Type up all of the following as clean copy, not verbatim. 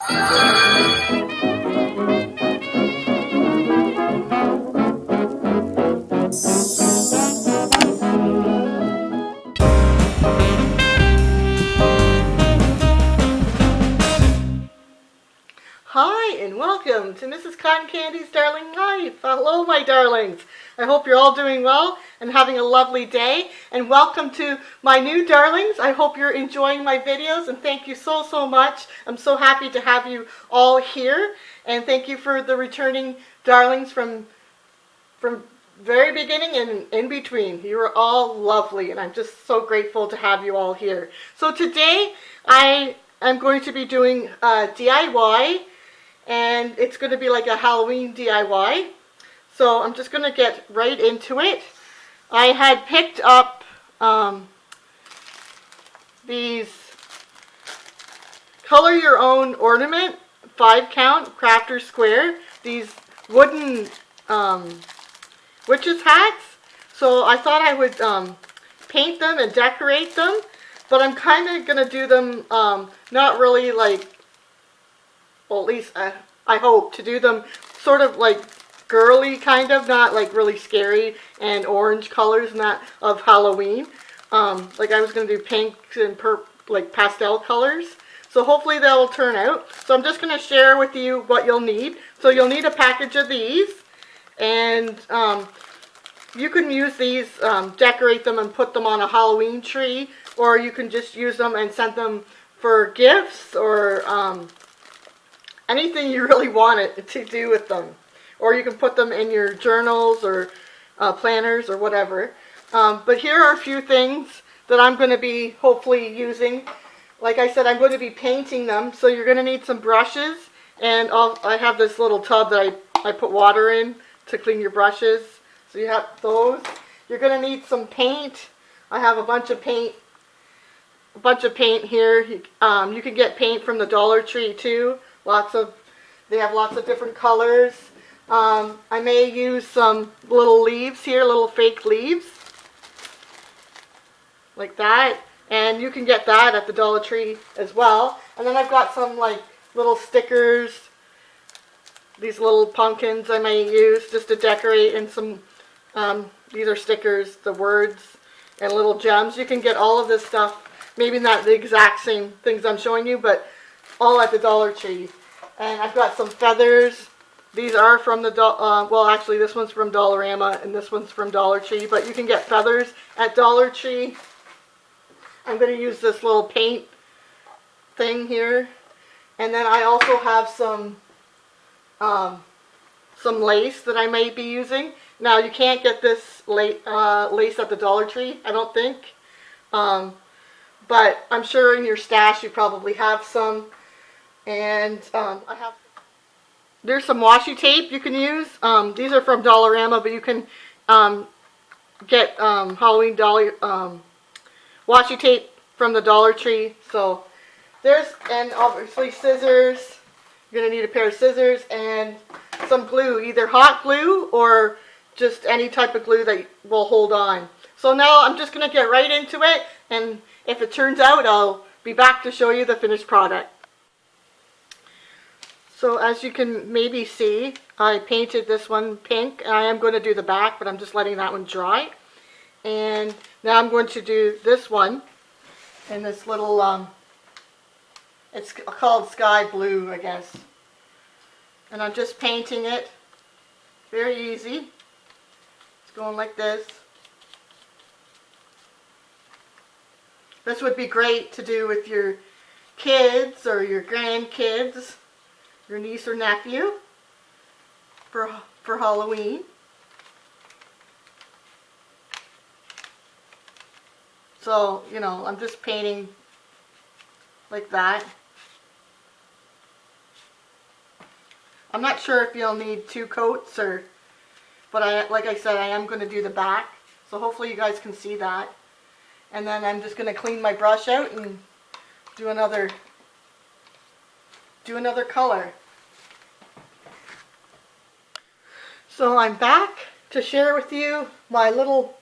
Hi and welcome to MrsCottonCandy's Darling Life. Hello my darlings. I hope you're all doing well and having a lovely day, and welcome to my new darlings. I hope you're enjoying my videos, and thank you so much. I'm so happy to have you all here, and thank you for the returning darlings from very beginning and in between. You are all lovely, and I'm just so grateful to have you all here. So today I am going to be doing DIY, and it's going to be like a Halloween DIY. So I'm just going to get right into it. I had picked up these color your own ornament 5-count crafter square, these wooden witches hats. So I thought I would paint them and decorate them, but I'm kind of going to do them not really like, well, at least I hope to do them sort of like girly, kind of, not like really scary and orange colors, not of Halloween. Like I was going to do pinks and like pastel colors. So hopefully that will turn out. So I'm just going to share with you what you'll need. So you'll need a package of these, and you can use these, decorate them and put them on a Halloween tree, or you can just use them and send them for gifts, or anything you really want it to do with them. Or you can put them in your journals or planners or whatever. But here are a few things that I'm going to be hopefully using. Like I said, I'm going to be painting them, so you're going to need some brushes, and I have this little tub that I put water in to clean your brushes. So you have those. You're going to need some paint. I have a bunch of paint here. You can get paint from the Dollar Tree too. They have lots of different colors. I may use some little leaves here, little fake leaves, like that. And you can get that at the Dollar Tree as well. And then I've got some like little stickers, these little pumpkins I may use just to decorate, and some, these are stickers, the words, and little gems. You can get all of this stuff, maybe not the exact same things I'm showing you, but all at the Dollar Tree. And I've got some feathers. These are from the, well actually this one's from Dollarama and this one's from Dollar Tree, but you can get feathers at Dollar Tree. I'm going to use this little paint thing here. And then I also have some lace that I may be using. Now you can't get this lace at the Dollar Tree, I don't think. But I'm sure in your stash you probably have some. And there's some washi tape you can use. These are from Dollarama, but you can get Halloween washi tape from the Dollar Tree. So and obviously scissors. You're going to need a pair of scissors and some glue, either hot glue or just any type of glue that will hold on. So now I'm just going to get right into it, and if it turns out, I'll be back to show you the finished product. So as you can maybe see, I painted this one pink. I am going to do the back, but I'm just letting that one dry. And now I'm going to do this one in this little, it's called sky blue, I guess. And I'm just painting it. Very easy. It's going like this. This would be great to do with your kids or your grandkids, your niece or nephew for Halloween. So, you know, I'm just painting like that. I'm not sure if you'll need 2 coats, but like I said, I am going to do the back. So hopefully you guys can see that. And then I'm just going to clean my brush out and do another color. So I'm back to share with you my little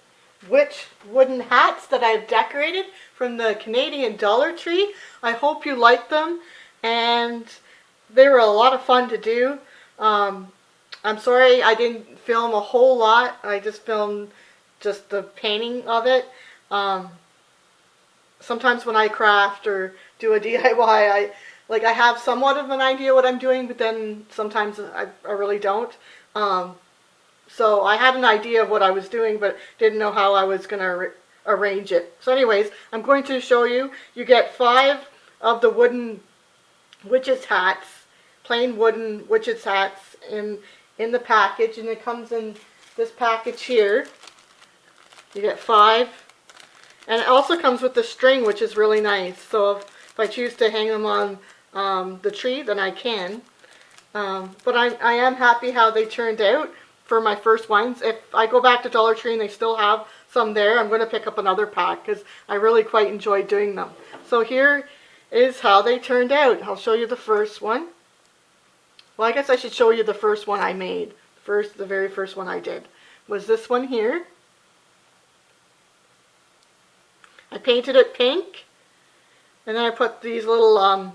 witch wooden hats that I've decorated from the Canadian Dollar Tree. I hope you like them, and they were a lot of fun to do. I'm sorry I didn't film a whole lot. I just filmed just the painting of it. Sometimes when I craft or do a DIY, I have somewhat of an idea what I'm doing, but then sometimes I really don't. So I had an idea of what I was doing, but didn't know how I was going to arrange it. So anyways, I'm going to show you. You get 5 of the wooden witches hats, plain wooden witches hats in the package, and it comes in this package here. You get 5. And it also comes with the string, which is really nice. So if I choose to hang them on the tree, then I can. But I am happy how they turned out for my first ones. If I go back to Dollar Tree and they still have some there, I'm going to pick up another pack because I really quite enjoyed doing them. So here is how they turned out. I'll show you the first one. Well, I guess I should show you the first one I made. The very first one I did was this one here. I painted it pink, and then I put these little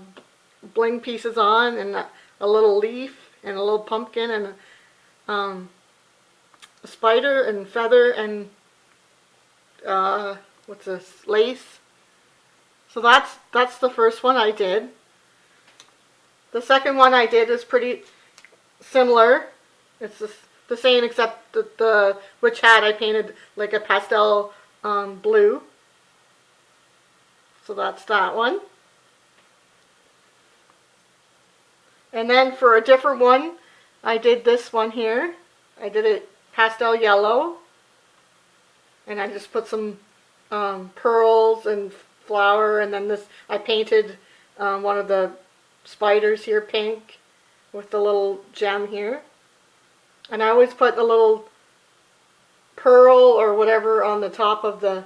bling pieces on, and a little leaf, and a little pumpkin, and a spider, and feather, and what's this, lace. So that's the first one I did. The second one I did is pretty similar. It's the same, except the witch hat I painted like a pastel blue. So that's that one. And then for a different one, I did this one here. I did it pastel yellow. And I just put some pearls and flower, and then this, I painted one of the spiders here pink with the little gem here. And I always put a little pearl or whatever on the top of the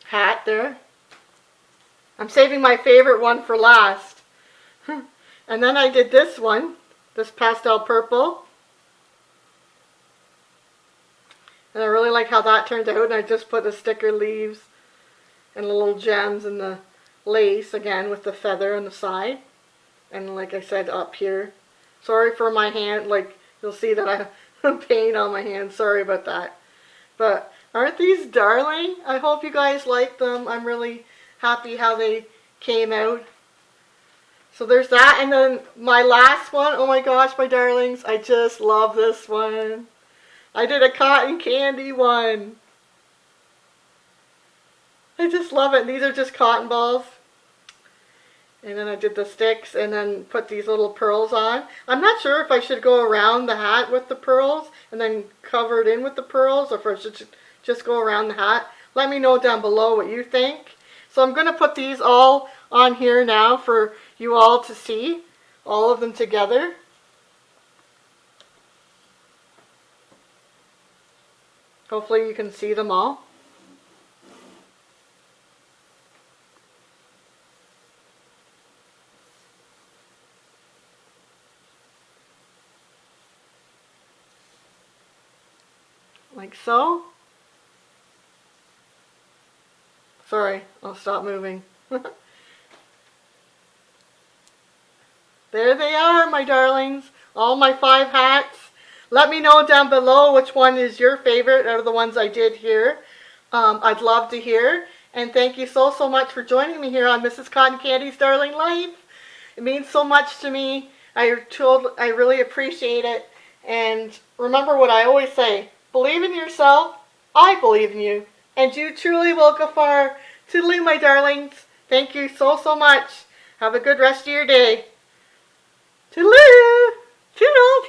hat there. I'm saving my favorite one for last. And then I did this one, this pastel purple. And I really like how that turned out. And I just put the sticker leaves and the little gems and the lace again with the feather on the side. And like I said, up here. Sorry for my hand, like you'll see that I have paint on my hand. Sorry about that. But aren't these darling? I hope you guys like them. I'm really happy how they came out. So there's that. And then my last one, oh my gosh, my darlings, I just love this one. I did a cotton candy one. I just love it. These are just cotton balls. And then I did the sticks and then put these little pearls on. I'm not sure if I should go around the hat with the pearls and then cover it in with the pearls, or if I should just go around the hat. Let me know down below what you think. So I'm going to put these all on here now for you all to see, all of them together. Hopefully you can see them all. Like so. Sorry, I'll stop moving. There they are, my darlings. All my 5 hats. Let me know down below which one is your favorite out of the ones I did here. I'd love to hear. And thank you so much for joining me here on Mrs. Cotton Candy's Darling Life. It means so much to me. I really appreciate it. And remember what I always say. Believe in yourself. I believe in you. And you truly will go far. Toodaloo, my darlings. Thank you so much. Have a good rest of your day. Toodaloo. Toodle.